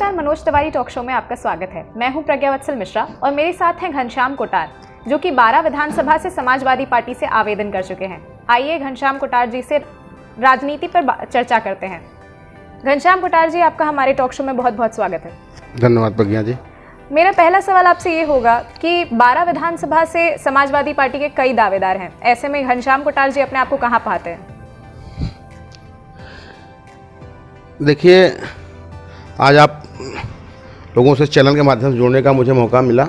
नमस्कार, Manoj Tiwari talk show में आपका स्वागत है। मैं हूं प्रज्ञावत्सल मिश्रा और मेरे साथ हैं घनश्याम कोटार, जो कि 12 विधानसभा से समाजवादी पार्टी से आवेदन कर चुके हैं। आइए घनश्याम कोटार जी से राजनीति पर चर्चा करते हैं। घनश्याम कोटार जी, आपका हमारे टॉक शो में बहुत बहुत स्वागत है। धन्यवाद प्रज्ञा जी। मेरा पहला सवाल आपसे ये होगा कि 12 विधानसभा से समाजवादी पार्टी के कई दावेदार हैं, ऐसे में घनश्याम कोटार जी अपने आप को कहाँ पाते हैं? देखिए, आज आप लोगों से चैनल के माध्यम से जुड़ने का मुझे मौका मिला।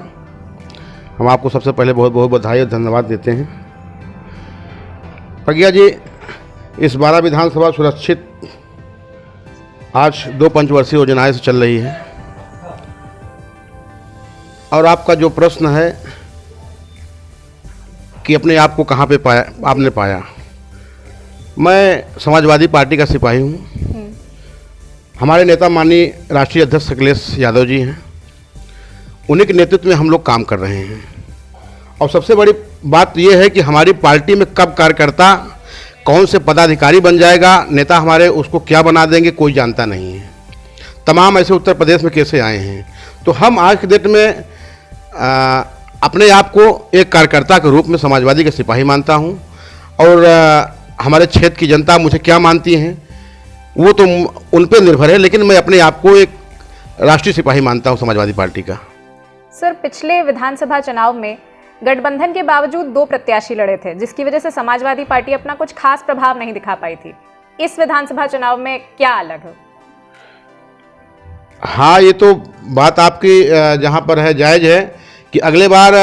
हम आपको सबसे पहले बहुत बहुत बधाई और धन्यवाद देते हैं। प्रज्ञा जी, इस 12 विधानसभा सुरक्षित आज 2 पंचवर्षीय योजनाएं से चल रही है और आपका जो प्रश्न है कि अपने आप को कहाँ पे आपने पाया, मैं समाजवादी पार्टी का सिपाही हूँ। हमारे नेता माननीय राष्ट्रीय अध्यक्ष अखिलेश यादव जी हैं, उन्हीं के नेतृत्व में हम लोग काम कर रहे हैं। और सबसे बड़ी बात यह है कि हमारी पार्टी में कब कार्यकर्ता कौन से पदाधिकारी बन जाएगा, नेता हमारे उसको क्या बना देंगे, कोई जानता नहीं है। तमाम ऐसे उत्तर प्रदेश में कैसे आए हैं। तो हम आज के डेट में अपने आप को एक कार्यकर्ता के रूप में समाजवादी का सिपाही मानता हूं और हमारे क्षेत्र की जनता मुझे क्या मानती हैं वो तो उन पर निर्भर है, लेकिन मैं अपने आप को एक राष्ट्रीय सिपाही मानता हूं समाजवादी पार्टी का। सर, पिछले विधानसभा चुनाव में गठबंधन के बावजूद 2 प्रत्याशी लड़े थे, जिसकी वजह से समाजवादी पार्टी अपना कुछ खास प्रभाव नहीं दिखा पाई थी। इस विधानसभा चुनाव में क्या अलग है? हाँ, ये तो बात आपकी जहाँ पर है जायज़ है कि अगले बार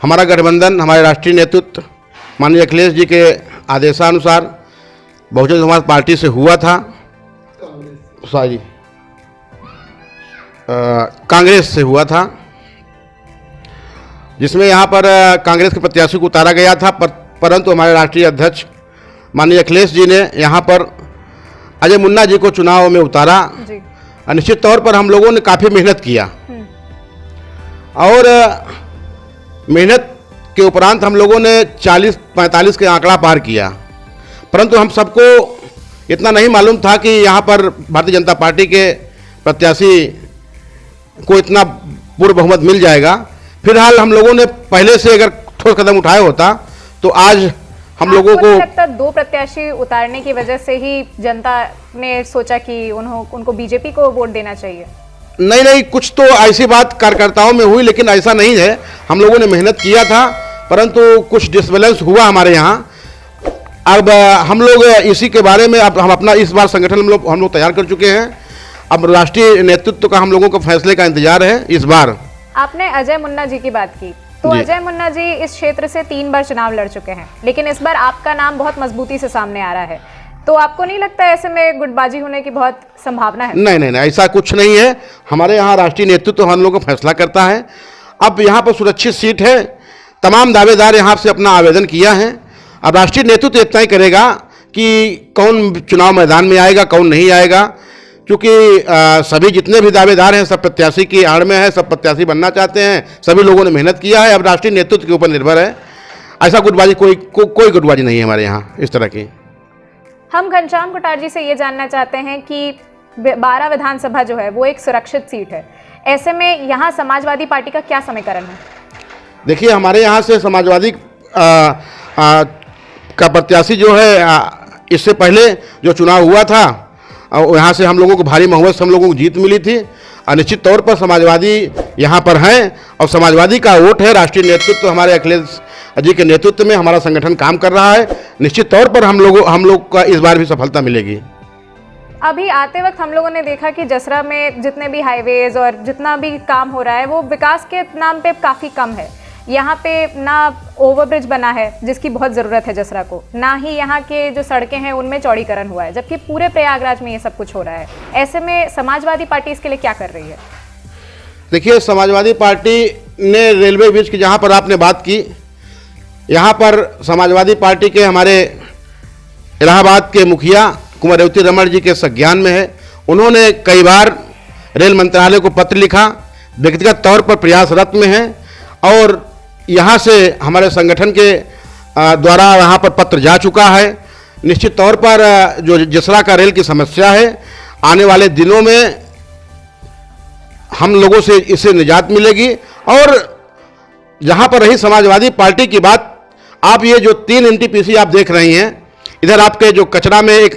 हमारा गठबंधन, हमारे राष्ट्रीय नेतृत्व माननीय अखिलेश जी के आदेशानुसार बहुजन समाज पार्टी से हुआ था, कांग्रेस से हुआ था, जिसमें यहाँ पर कांग्रेस के प्रत्याशी को उतारा गया था। परंतु हमारे राष्ट्रीय अध्यक्ष माननीय अखिलेश जी ने यहाँ पर अजय मुन्ना जी को चुनाव में उतारा। निश्चित तौर पर हम लोगों ने काफ़ी मेहनत किया और मेहनत के उपरांत हम लोगों ने 40-45 के आंकड़ा पार किया। परंतु हम सबको इतना नहीं मालूम था कि यहाँ पर भारतीय जनता पार्टी के प्रत्याशी को इतना पूर्ण बहुमत मिल जाएगा। फिलहाल हम लोगों ने पहले से अगर ठोस कदम उठाया होता तो आज हम लोगों को लगता 2 प्रत्याशी उतारने की वजह से ही जनता ने सोचा कि उनको बीजेपी को वोट देना चाहिए। नहीं, कुछ तो ऐसी बात कार्यकर्ताओं में हुई, लेकिन ऐसा नहीं है। हम लोगों ने मेहनत किया था, परंतु कुछ डिसबैलेंस हुआ हमारे यहाँ। अब हम लोग इसी के बारे में अब हम अपना इस बार संगठन हम लोग तैयार कर चुके हैं। अब राष्ट्रीय नेतृत्व का हम लोगों को फैसले का इंतजार है। इस बार आपने अजय मुन्ना जी की बात की, तो अजय मुन्ना जी इस क्षेत्र से 3 बार चुनाव लड़ चुके हैं, लेकिन इस बार आपका नाम बहुत मजबूती से सामने आ रहा है। तो आपको नहीं लगता ऐसे में गुटबाजी होने की बहुत संभावना है? नहीं, ऐसा कुछ नहीं है। हमारे यहाँ राष्ट्रीय नेतृत्व हम लोगों को फैसला करता है। अब यहाँ पर सुरक्षित सीट है, तमाम दावेदार यहाँ से अपना आवेदन किया है। अब राष्ट्रीय नेतृत्व इतना ही करेगा कि कौन चुनाव मैदान में आएगा, कौन नहीं आएगा, क्योंकि सभी जितने भी दावेदार हैं सब प्रत्याशी की आड़ में है, सब प्रत्याशी बनना चाहते हैं, सभी लोगों ने मेहनत किया है। अब राष्ट्रीय नेतृत्व के ऊपर निर्भर है। ऐसा गुटबाजी कोई गुटबाजी नहीं है हमारे यहाँ इस तरह की। हम घनश्याम कोटार जी से ये जानना चाहते हैं कि 12 विधानसभा जो है वो एक सुरक्षित सीट है, ऐसे में यहाँ समाजवादी पार्टी का क्या समीकरण है? देखिए, हमारे यहाँ से समाजवादी का प्रत्याशी जो है, इससे पहले जो चुनाव हुआ था यहाँ से हम लोगों को भारी बहुमत से हम लोगों को जीत मिली थी। और निश्चित तौर पर समाजवादी यहाँ पर हैं और समाजवादी का वोट है। राष्ट्रीय नेतृत्व हमारे अखिलेश जी के नेतृत्व में हमारा संगठन काम कर रहा है। निश्चित तौर पर हम लोग का इस बार भी सफलता मिलेगी। अभी आते वक्त हम लोगों ने देखा कि जसरा में जितने भी हाईवेज और जितना भी काम हो रहा है वो विकास के नाम पे काफ़ी कम है। यहाँ पे ना ओवरब्रिज बना है जिसकी बहुत ज़रूरत है जसरा को, ना ही यहाँ के जो सड़कें हैं उनमें चौड़ीकरण हुआ है, जबकि पूरे प्रयागराज में ये सब कुछ हो रहा है। ऐसे में समाजवादी पार्टी इसके लिए क्या कर रही है? देखिए, समाजवादी पार्टी ने रेलवे ब्रिज की जहाँ पर आपने बात की, यहाँ पर समाजवादी पार्टी के हमारे इलाहाबाद के मुखिया कुमार रेवती रमण जी के संज्ञान में है। उन्होंने कई बार रेल मंत्रालय को पत्र लिखा, व्यक्तिगत तौर पर प्रयासरत में हैं और यहाँ से हमारे संगठन के द्वारा यहाँ पर पत्र जा चुका है। निश्चित तौर पर जो जसरा का रेल की समस्या है, आने वाले दिनों में हम लोगों से इससे निजात मिलेगी। और जहाँ पर रही समाजवादी पार्टी की बात, आप ये जो 3 एनटीपीसी आप देख रही हैं, इधर आपके जो कचरा में एक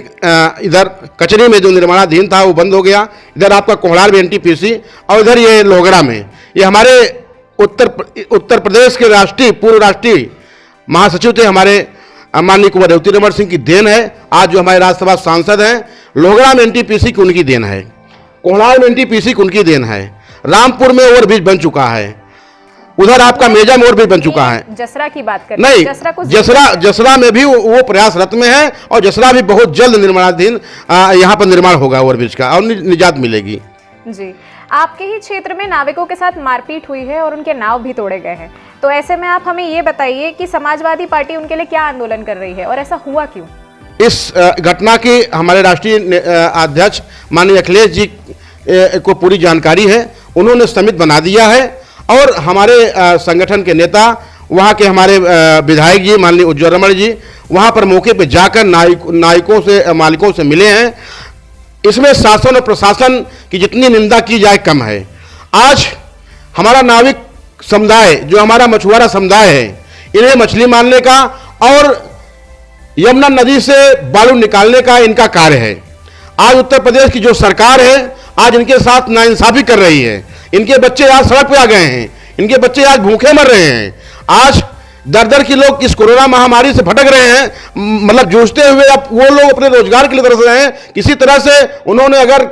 इधर कचरे में जो निर्माणाधीन था वो बंद हो गया, इधर आपका कोहड़ार में एनटीपीसी, और इधर ये लोहगड़ा में, ये हमारे उत्तर प्रदेश के पूर्व राष्ट्रीय महासचिव थे हमारे माननीय कुंवर रेवती रमन सिंह की देन है। आज जो हमारे राज्यसभा सांसद हैं, लोहगड़ा में एनटीपीसी की उनकी देन है, कोहड़ार में एनटीपीसी की उनकी देन है, रामपुर में ओवरब्रिज बन चुका है, उधर आपका मेजा में ओवरब्रिज बन चुका है। जसरा की बात करें, नहीं, जसरा में भी वो प्रयासरत में है, और जसरा भी बहुत जल्द निर्माणाधीन यहाँ पर निर्माण होगा ओवरब्रिज का, और निजात मिलेगी। जी, आपके ही क्षेत्र में नाविकों के साथ मारपीट हुई है और उनके नाव भी तोड़े गए हैं, तो ऐसे में आप हमें ये बताइए कि समाजवादी पार्टी उनके लिए क्या आंदोलन कर रही है और ऐसा हुआ क्यों? इस घटना की हमारे राष्ट्रीय अध्यक्ष माननीय अखिलेश जी को पूरी जानकारी है, उन्होंने समिति बना दिया है, और हमारे संगठन के नेता, वहाँ के हमारे विधायक जी माननीय उज्ज्वल रमण जी वहाँ पर मौके पर जाकर नाविकों से मालिकों से मिले हैं। इसमें शासन और प्रशासन की जितनी निंदा की जाए कम है। आज हमारा नाविक समुदाय, जो हमारा मछुआरा समुदाय है, इन्हें मछली मारने का और यमुना नदी से बालू निकालने का इनका कार्य है। आज उत्तर प्रदेश की जो सरकार है, आज इनके साथ नाइंसाफी कर रही है। इनके बच्चे आज सड़क पे आ गए हैं, इनके बच्चे आज भूखे मर रहे हैं। आज दर की लोग इस कोरोना महामारी से भटक रहे हैं, मतलब जूझते हुए अब वो लोग अपने रोजगार के लिए तरस रहे हैं। किसी तरह से उन्होंने अगर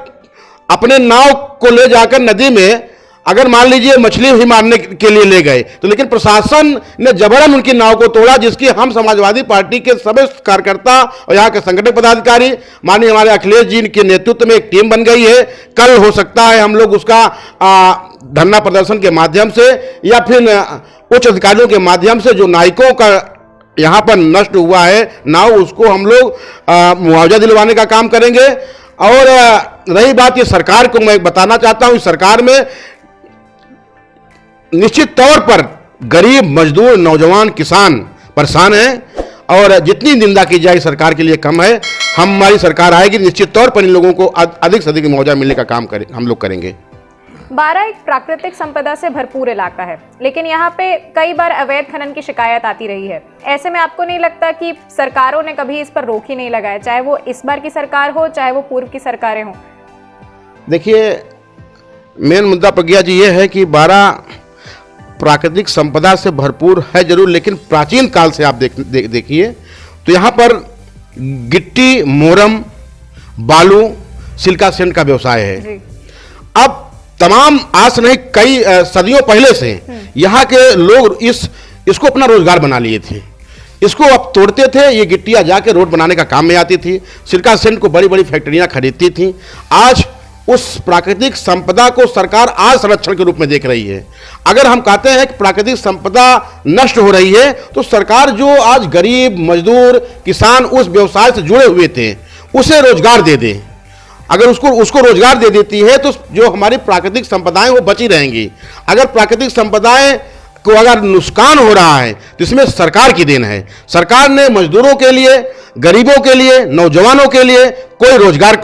अपने नाव को ले जाकर नदी में अगर मान लीजिए मछली ही मारने के लिए ले गए, तो लेकिन प्रशासन ने जबरन उनकी नाव को तोड़ा, जिसकी हम समाजवादी पार्टी के सभी कार्यकर्ता और यहाँ के संगठन पदाधिकारी माननीय हमारे अखिलेश जी के नेतृत्व में एक टीम बन गई है। कल हो सकता है हम लोग उसका धरना प्रदर्शन के माध्यम से या फिर उच्च अधिकारियों के माध्यम से जो नाविकों का यहाँ पर नष्ट हुआ है नाव, उसको हम लोग मुआवजा दिलवाने का काम करेंगे। और रही बात ये सरकार को, मैं बताना चाहता हूँ, इस सरकार में निश्चित तौर पर गरीब मजदूर नौजवान किसान परेशान हैं, और जितनी निंदा की जाए सरकार के लिए कम है। हमारी सरकार आएगी, निश्चित तौर पर इन लोगों को अधिक से अधिक मुआवजा मिलने का काम हम लोग करेंगे। बारा एक प्राकृतिक संपदा से भरपूर इलाका है, लेकिन यहाँ पे कई बार अवैध खनन की शिकायत आती रही है। ऐसे में आपको नहीं लगता कि सरकारों ने कभी इस पर रोक ही नहीं लगाया, चाहे वो इस बार की सरकार हो चाहे वो पूर्व की सरकारें हों? देखिए, मेन मुद्दा प्रज्ञा जी ये है कि बारा प्राकृतिक संपदा से भरपूर है जरूर, लेकिन प्राचीन काल से आप देखिए तो यहाँ पर गिट्टी, मोरम, बालू, सिल्का सेंट का व्यवसाय है। अब तमाम आज नहीं कई सदियों पहले से यहाँ के लोग इसको अपना रोजगार बना लिए थे। इसको अब तोड़ते थे, ये गिट्टियाँ जाके रोड बनाने का काम में आती थी, सिल्का सेंट को बड़ी बड़ी फैक्ट्रियाँ खरीदती थी। आज उस प्राकृतिक संपदा को सरकार आज संरक्षण के रूप में देख रही है। अगर हम कहते हैं कि प्राकृतिक संपदा नष्ट हो रही है, तो सरकार जो आज गरीब मजदूर किसान उस व्यवसाय से जुड़े हुए थे उसे रोजगार दे दे। अगर उसको रोजगार दे देती है तो जो हमारी प्राकृतिक संपदाएं वो बची रहेंगी। अगर प्राकृतिक संपदाएं को अगर नुकसान हो रहा है तो इसमें सरकार की देन है। सरकार ने मजदूरों के लिए, गरीबों के लिए, नौजवानों के लिए कोई रोजगार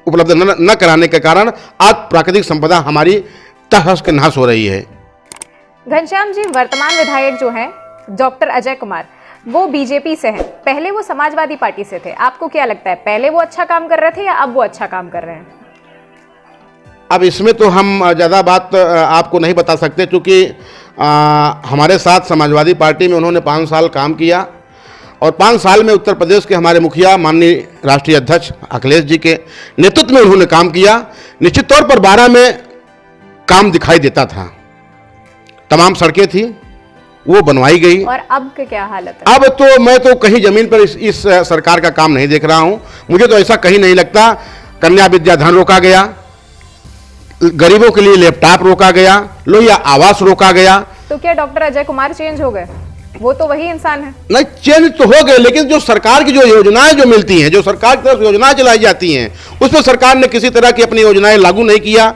उपलब्ध न कराने के कारण आज प्राकृतिक संपदा हमारी तहस के नाश हो रही है। घनश्याम जी, वर्तमान विधायक जो हैं डॉक्टर अजय कुमार, वो बीजेपी से हैं, पहले वो समाजवादी पार्टी से थे। आपको क्या लगता है, पहले वो अच्छा काम कर रहे थे या अब वो अच्छा काम कर रहे हैं? अब इसमें तो हम ज़्यादा बात आपको नहीं बता सकते, क्योंकि हमारे साथ समाजवादी पार्टी में उन्होंने 5 साल काम किया, और 5 साल में उत्तर प्रदेश के हमारे मुखिया माननीय राष्ट्रीय अध्यक्ष अखिलेश जी के नेतृत्व में उन्होंने काम किया। निश्चित तौर पर बारा में काम दिखाई देता था, तमाम सड़कें थी वो बनवाई गई। और अब की क्या हालत है? अब तो मैं तो कहीं जमीन पर इस सरकार का काम नहीं देख रहा हूं। मुझे तो ऐसा कहीं नहीं लगता। कन्या विद्या धन रोका गया, गरीबों के लिए लैपटॉप रोका गया, लोहिया आवास रोका गया। तो क्या डॉक्टर अजय कुमार चेंज हो गए? वो तो वही इंसान है। नहीं, चेंज तो हो गए, लेकिन जो सरकार की जो योजनाएं जो मिलती हैं, जो सरकार की तरफ योजनाएं चलाई जाती हैं, उस पर सरकार ने किसी तरह की अपनी योजनाएं लागू नहीं किया।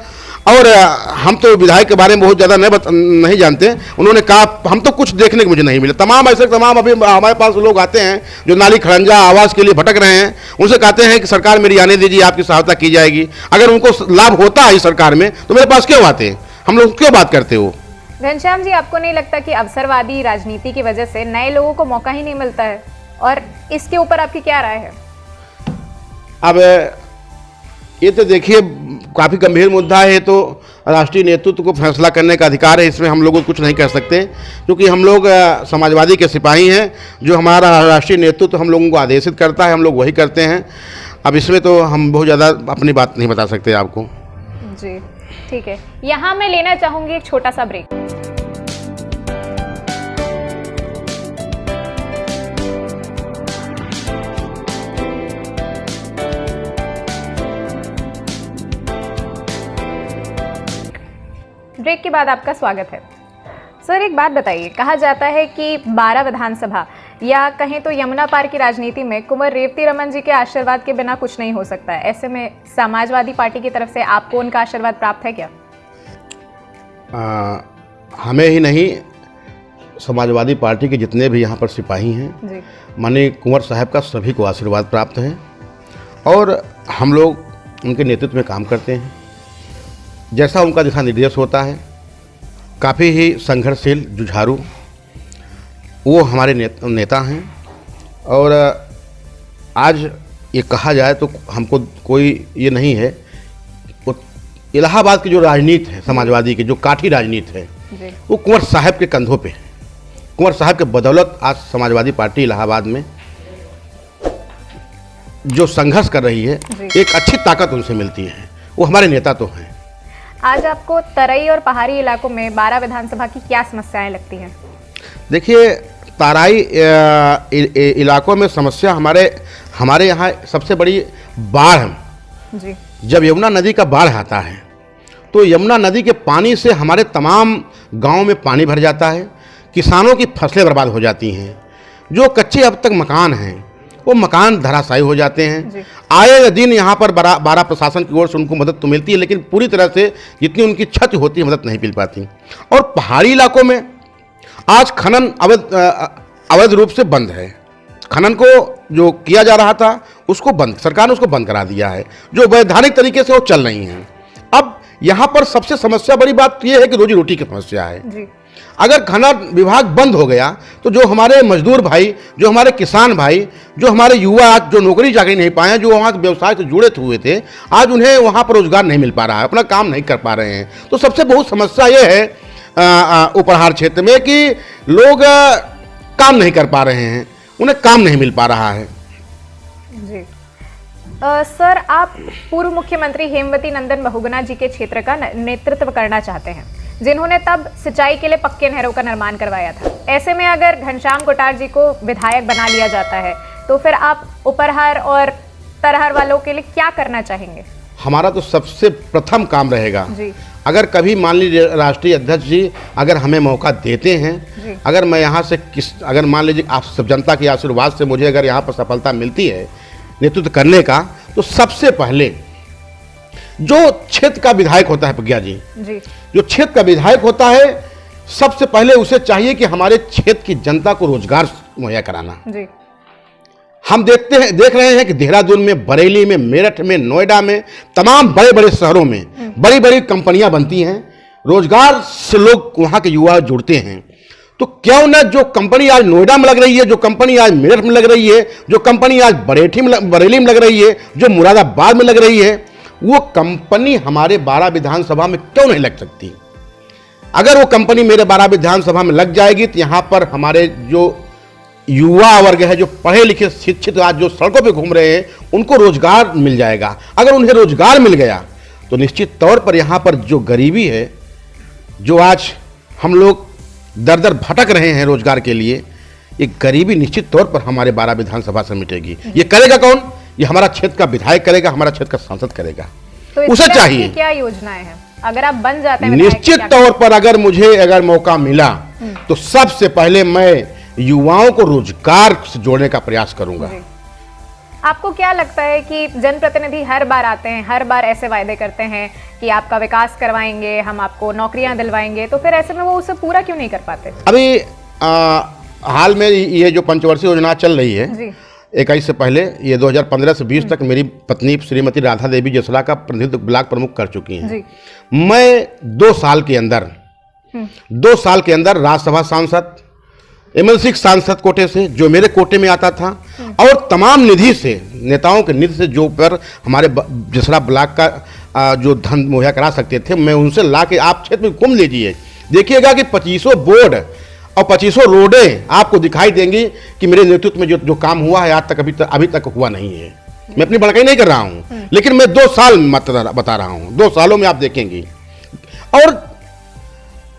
और हम तो विधायक के बारे में बहुत ज़्यादा नहीं जानते। उन्होंने कहा, हम तो कुछ देखने को मुझे नहीं मिला। तमाम अभी हमारे पास लोग आते हैं जो नाली खड़ंजा आवास के लिए भटक रहे हैं, उनसे कहते हैं कि सरकार मेरी आने दीजिए, आपकी सहायता की जाएगी। अगर उनको लाभ होता है इस सरकार में तो मेरे पास क्यों आते हैं? हम लोग क्यों बात करते हो? घनश्याम जी, आपको नहीं लगता कि अवसरवादी राजनीति की वजह से नए लोगों को मौका ही नहीं मिलता है? और इसके ऊपर आपकी क्या राय है? अब ये तो देखिए काफ़ी गंभीर मुद्दा है। तो राष्ट्रीय नेतृत्व को फैसला करने का अधिकार है, इसमें हम लोग कुछ नहीं कर सकते, क्योंकि हम लोग समाजवादी के सिपाही हैं। जो हमारा राष्ट्रीय नेतृत्व हम लोगों को आदेशित करता है, हम लोग वही करते हैं। अब इसमें तो हम बहुत ज़्यादा अपनी बात नहीं बता सकते आपको। जी ठीक है, यहाँ मैं लेना चाहूँगी एक छोटा सा ब्रेक। ब्रेक के बाद आपका स्वागत है। सर, एक बात बताइए, कहा जाता है कि 12 विधानसभा या कहें तो यमुना पार की राजनीति में कुंवर रेवती रमन जी के आशीर्वाद के बिना कुछ नहीं हो सकता है। ऐसे में समाजवादी पार्टी की तरफ से आपको उनका आशीर्वाद प्राप्त है क्या? हमें ही नहीं, समाजवादी पार्टी के जितने भी यहाँ पर सिपाही हैं जी, माननीय कुंवर साहब का सभी को आशीर्वाद प्राप्त है और हम लोग उनके नेतृत्व में काम करते हैं। जैसा उनका दिशा निर्देश होता है, काफ़ी ही संघर्षशील, जुझारू वो हमारे नेता हैं। और आज ये कहा जाए तो हमको कोई ये नहीं है, वो इलाहाबाद की जो राजनीति है समाजवादी की, जो काठी राजनीति है, वो कुंवर साहब के कंधों पे है। कुंवर साहब के बदौलत आज समाजवादी पार्टी इलाहाबाद में जो संघर्ष कर रही है, एक अच्छी ताकत उनसे मिलती है। वो हमारे नेता तो हैं। आज आपको तराई और पहाड़ी इलाकों में 12 विधानसभा की क्या समस्याएं लगती हैं? देखिए, तराई इलाकों में समस्या हमारे यहाँ सबसे बड़ी बाढ़ है। जी, जब यमुना नदी का बाढ़ आता है तो यमुना नदी के पानी से हमारे तमाम गांव में पानी भर जाता है, किसानों की फसलें बर्बाद हो जाती हैं। जो कच्चे अब तक मकान हैं वो मकान धराशायी हो जाते हैं। आए दिन यहाँ पर बारह प्रशासन की ओर से उनको मदद तो मिलती है, लेकिन पूरी तरह से जितनी उनकी क्षति होती है मदद नहीं मिल पाती। और पहाड़ी इलाकों में आज खनन अवैध रूप से बंद है। खनन को जो किया जा रहा था उसको सरकार ने उसको बंद करा दिया है, जो वैधानिक तरीके से वो चल रही हैं। अब यहाँ पर सबसे समस्या बड़ी बात यह है कि रोजी रोटी की समस्या है। जी। अगर खनन विभाग बंद हो गया तो जो हमारे मजदूर भाई, जो हमारे किसान भाई, जो हमारे युवा आज जो नौकरी चाकरी नहीं पाए, जो वहाँ के व्यवसाय से जुड़े हुए थे, आज उन्हें वहाँ पर रोजगार नहीं मिल पा रहा है, अपना काम नहीं कर पा रहे हैं। तो सबसे बहुत समस्या ये है उपहार क्षेत्र में कि लोग काम नहीं कर पा रहे हैं, उन्हें काम नहीं मिल पा रहा है। जी। सर, आप पूर्व मुख्यमंत्री हेमवती नंदन बहुगुणा जी के क्षेत्र का नेतृत्व करना चाहते हैं, जिन्होंने तब सिंचाई के लिए पक्के नहरों का निर्माण करवाया था। ऐसे में अगर घनश्याम कोटार जी को विधायक बना लिया जाता है तो फिर आप उपरहर और तरहर वालों के लिए क्या करना चाहेंगे? हमारा तो सबसे प्रथम काम रहेगा, जी, अगर कभी मान लीजिए राष्ट्रीय अध्यक्ष जी अगर हमें मौका देते हैं, अगर मैं यहाँ से अगर मान लीजिए आप सब जनता के आशीर्वाद से मुझे अगर यहाँ पर सफलता मिलती है नेतृत्व करने का, तो सबसे पहले जो क्षेत्र का विधायक होता है प्रज्ञा जी, जो क्षेत्र का विधायक होता है, सबसे पहले उसे चाहिए कि हमारे क्षेत्र की जनता को रोजगार मुहैया कराना। जी। हम देख रहे हैं कि देहरादून में, बरेली में, मेरठ में, नोएडा में, तमाम बड़े बड़े शहरों में बड़ी बड़ी कंपनियां बनती हैं, रोजगार से लोग वहां के युवा जुड़ते हैं। तो क्यों न जो कंपनी आज नोएडा में लग रही है, जो कंपनी आज मेरठ में लग रही है, जो कंपनी आज बरेली में लग रही है, जो मुरादाबाद में लग रही है, वो कंपनी हमारे 12 विधानसभा में क्यों नहीं लग सकती? अगर वो कंपनी मेरे 12 विधानसभा में लग जाएगी तो यहाँ पर हमारे जो युवा वर्ग है, जो पढ़े लिखे शिक्षित आज जो सड़कों पे घूम रहे हैं, उनको रोजगार मिल जाएगा। अगर उन्हें रोजगार मिल गया तो निश्चित तौर पर यहाँ पर जो गरीबी है, जो आज हम लोग दर दर भटक रहे हैं रोजगार के लिए, ये गरीबी निश्चित तौर पर हमारे 12 विधानसभा से मिटेगी। ये करेगा कौन? ये हमारा क्षेत्र का विधायक करेगा, हमारा क्षेत्र का सांसद करेगा। तो उसे चाहिए क्या योजनाएं हैं अगर आप बन जाते हैं? निश्चित तौर पर अगर मौका मिला तो सबसे पहले मैं युवाओं को रोजगार से जोड़ने का प्रयास करूंगा। आपको क्या लगता है कि जनप्रतिनिधि हर बार आते हैं, हर बार ऐसे वायदे करते हैं कि आपका विकास करवाएंगे, हम आपको नौकरियां दिलवाएंगे, तो फिर ऐसे में वो उसे पूरा क्यों नहीं कर पाते? अभी हाल में ये जो पंचवर्षीय योजना चल रही है, 21 से पहले, ये 2015 से 20 तक मेरी पत्नी श्रीमती राधा देवी जसरा का प्रतिनिधित्व ब्लॉक प्रमुख कर चुकी हैं। जी। मैं 2 साल के अंदर 2 साल के अंदर राज्यसभा सांसद, एमएलसी सांसद कोटे से जो मेरे कोटे में आता था, और तमाम निधि से, नेताओं के निधि से जो पर हमारे जसरा ब्लॉक का जो धन मुहैया करा सकते थे, मैं उनसे ला के आप क्षेत्र में घूम लीजिए, देखिएगा कि 2500 बोर्ड और 2500 रोडें आपको दिखाई देंगी कि मेरे नेतृत्व में जो काम हुआ है आज तक अभी तक हुआ नहीं है। मैं अपनी बड़काई नहीं कर रहा हूँ, लेकिन मैं 2 साल बता रहा हूँ, 2 सालों में आप देखेंगे। और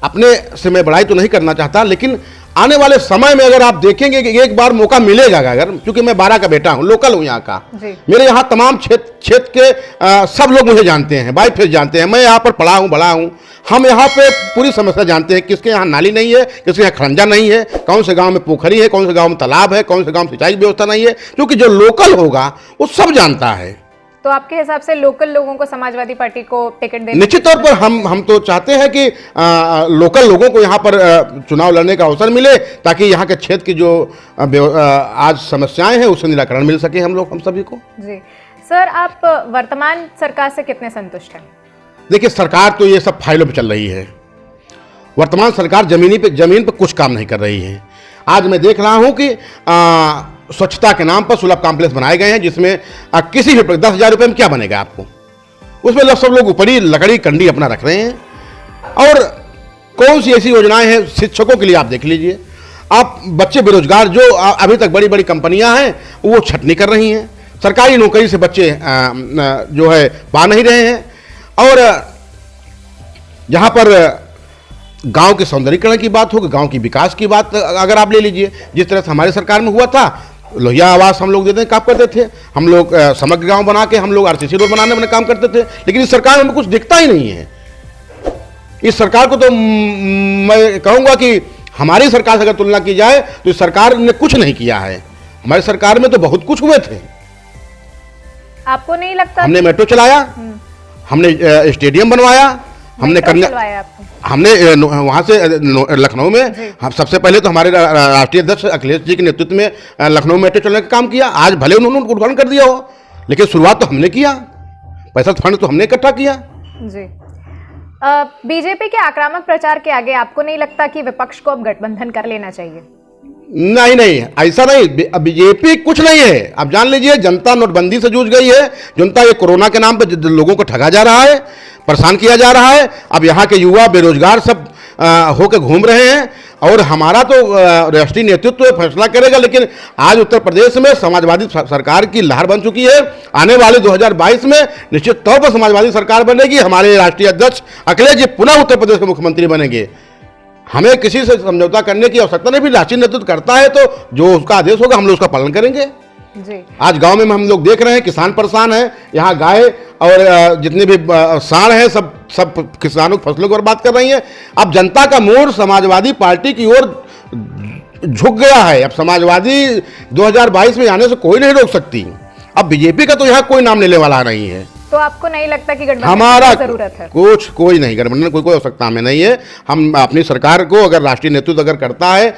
अपने से मैं बड़ाई तो नहीं करना चाहता, लेकिन आने वाले समय में अगर आप देखेंगे कि एक बार मौका मिलेगा, अगर, क्योंकि मैं 12 का बेटा हूं, लोकल हूं यहाँ का, मेरे यहाँ तमाम क्षेत्र के सब लोग मुझे जानते हैं, बाई फेस जानते हैं, मैं यहाँ पर पढ़ा हूँ, बड़ा हूँ। हम यहाँ पे पूरी समस्या जानते हैं, किसके यहाँ नाली नहीं है, किसके यहाँ खरंजा नहीं है, कौन से गांव में पोखरी है, कौन से गांव में तालाब है, कौन से गांव में सिंचाई की व्यवस्था नहीं है, क्योंकि जो लोकल होगा वो सब जानता है। तो आपके हिसाब से लोकल लोगों को समाजवादी पार्टी को टिकट देना? निश्चित तौर पर हम तो चाहते हैं कि लोकल लोगों को यहाँ पर चुनाव लड़ने का अवसर मिले, ताकि यहाँ के क्षेत्र की जो आज समस्याएं हैं उससे निराकरण मिल सके हम सभी को। जी सर, आप वर्तमान सरकार से कितने संतुष्ट हैं? देखिए, सरकार तो ये सब फाइलों पे चल रही है। वर्तमान सरकार जमीन पे कुछ काम नहीं कर रही है। आज मैं देख रहा हूँ कि स्वच्छता के नाम पर सुलभ कॉम्प्लेक्स बनाए गए हैं, जिसमें किसी भी 10,000 रुपये में क्या बनेगा आपको, उसमें सब लोग ऊपरी लकड़ी कंडी अपना रख रहे हैं। और कौन सी ऐसी योजनाएं हैं शिक्षकों के लिए, आप देख लीजिए। आप बच्चे बेरोजगार जो अभी तक बड़ी बड़ी कंपनियां हैं वो छटनी कर रही हैं, सरकारी नौकरी से बच्चे जो है पा नहीं रहे हैं। और जहाँ पर गांव के सौंदर्यीकरण की बात हो, गांव की विकास की बात अगर आप ले लीजिए, जिस तरह से हमारे सरकार में हुआ था, लोहिया आवास हम लोग देते काम करते थे, हम लोग समग्र गांव बना के हम लोग आरसीसी रोड बनाने में काम करते थे, लेकिन इस सरकार में कुछ दिखता ही नहीं है। इस सरकार को तो मैं कहूँगा कि हमारी सरकार से अगर तुलना की जाए तो इस सरकार ने कुछ नहीं किया है। हमारी सरकार में तो बहुत कुछ हुए थे। आपको नहीं लगता? हमने मेट्रो चलाया, हमने स्टेडियम बनवाया, हमने वहाँ से लखनऊ में हम सबसे पहले तो हमारे राष्ट्रीय अध्यक्ष अखिलेश जी के नेतृत्व में लखनऊ मेट्रो चलने का काम किया। आज भले उन्होंने उद्घाटन कर दिया हो, लेकिन शुरुआत तो हमने किया, पैसा फंड तो हमने इकट्ठा किया। जी। बीजेपी के आक्रामक प्रचार के आगे आपको नहीं लगता कि विपक्ष को अब गठबंधन कर लेना चाहिए? नहीं, ऐसा नहीं। बीजेपी कुछ नहीं है। आप जान लीजिए, जनता नोटबंदी से जूझ गई है। जनता ये कोरोना के नाम पे लोगों को ठगा जा रहा है, परेशान किया जा रहा है। अब यहाँ के युवा बेरोजगार सब होकर घूम रहे हैं, और हमारा तो राष्ट्रीय नेतृत्व फैसला करेगा। लेकिन आज उत्तर प्रदेश में समाजवादी सरकार की लहर बन चुकी है। आने वाले 2022 में निश्चित तौर पर समाजवादी सरकार बनेगी। हमारे राष्ट्रीय अध्यक्ष अखिलेश जी पुनः उत्तर प्रदेश के मुख्यमंत्री बनेंगे। हमें किसी से समझौता करने की आवश्यकता नहीं। भी राष्ट्रीय नेतृत्व करता है तो जो उसका आदेश होगा हम लोग उसका पालन करेंगे। जी। आज गांव में हम लोग देख रहे हैं, किसान परेशान है। यहाँ गाय और जितने भी सांड हैं सब किसानों की फसलों की बर्बाद कर रही हैं। अब जनता का मोड़ समाजवादी पार्टी की ओर झुक गया है। अब समाजवादी 2022 में आने से कोई नहीं रोक सकती। अब बीजेपी का तो यहाँ कोई नाम लेने वाला नहीं है। तो आपको नहीं लगता कि गठबंधन हमारा की जरूरत है? कोई नहीं, गठबंधन कोई आवश्यकता हमें नहीं है। हम अपनी सरकार को अगर राष्ट्रीय नेतृत्व अगर करता है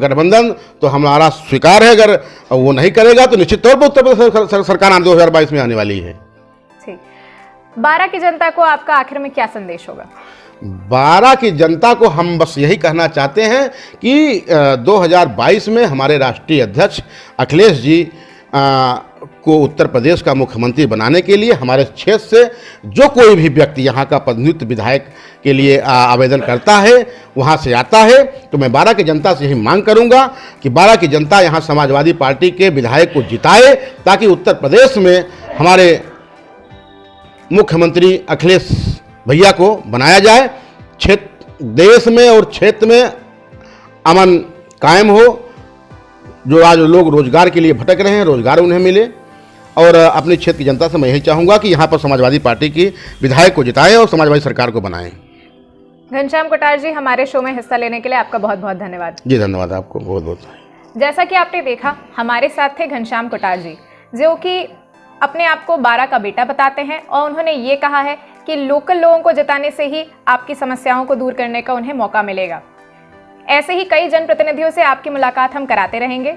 गठबंधन तो हमारा स्वीकार है। अगर वो नहीं करेगा तो निश्चित तौर पर उत्तर प्रदेश सरकार 2022 में आने वाली है। ठीक। 12 की जनता को आपका आखिर में क्या संदेश होगा? 12 की जनता को हम बस यही कहना चाहते हैं कि 2022 में हमारे राष्ट्रीय अध्यक्ष अखिलेश जी को उत्तर प्रदेश का मुख्यमंत्री बनाने के लिए हमारे क्षेत्र से जो कोई भी व्यक्ति यहाँ का प्रतिनिधित्व विधायक के लिए आवेदन करता है, वहाँ से आता है, तो मैं 12 की जनता से यही मांग करूँगा कि 12 की जनता यहाँ समाजवादी पार्टी के विधायक को जिताए, ताकि उत्तर प्रदेश में हमारे मुख्यमंत्री अखिलेश भैया को बनाया जाए। देश में और क्षेत्र में अमन कायम हो। जो आज लोग रोजगार के लिए भटक रहे हैं, रोजगार उन्हें मिले। और अपने क्षेत्र की जनता से मैं यही चाहूँगा कि यहाँ पर समाजवादी पार्टी की विधायक को जिताएं और समाजवादी सरकार को बनाएं। घनश्याम कोटाल जी, हमारे शो में हिस्सा लेने के लिए आपका बहुत बहुत धन्यवाद। जी धन्यवाद आपको बहुत बहुत। जैसा कि आपने देखा, हमारे साथ थे घनश्याम कोटाल जी, जो कि अपने आप को 12 का बेटा बताते हैं, और उन्होंने ये कहा है कि लोकल लोगों को जिताने से ही आपकी समस्याओं को दूर करने का उन्हें मौका मिलेगा। ऐसे ही कई जनप्रतिनिधियों से आपकी मुलाकात हम कराते रहेंगे।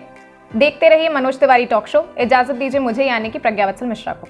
देखते रहिए मनोज तिवारी टॉक शो। इजाजत दीजिए मुझे यानी कि प्रज्ञावत्सल मिश्रा को।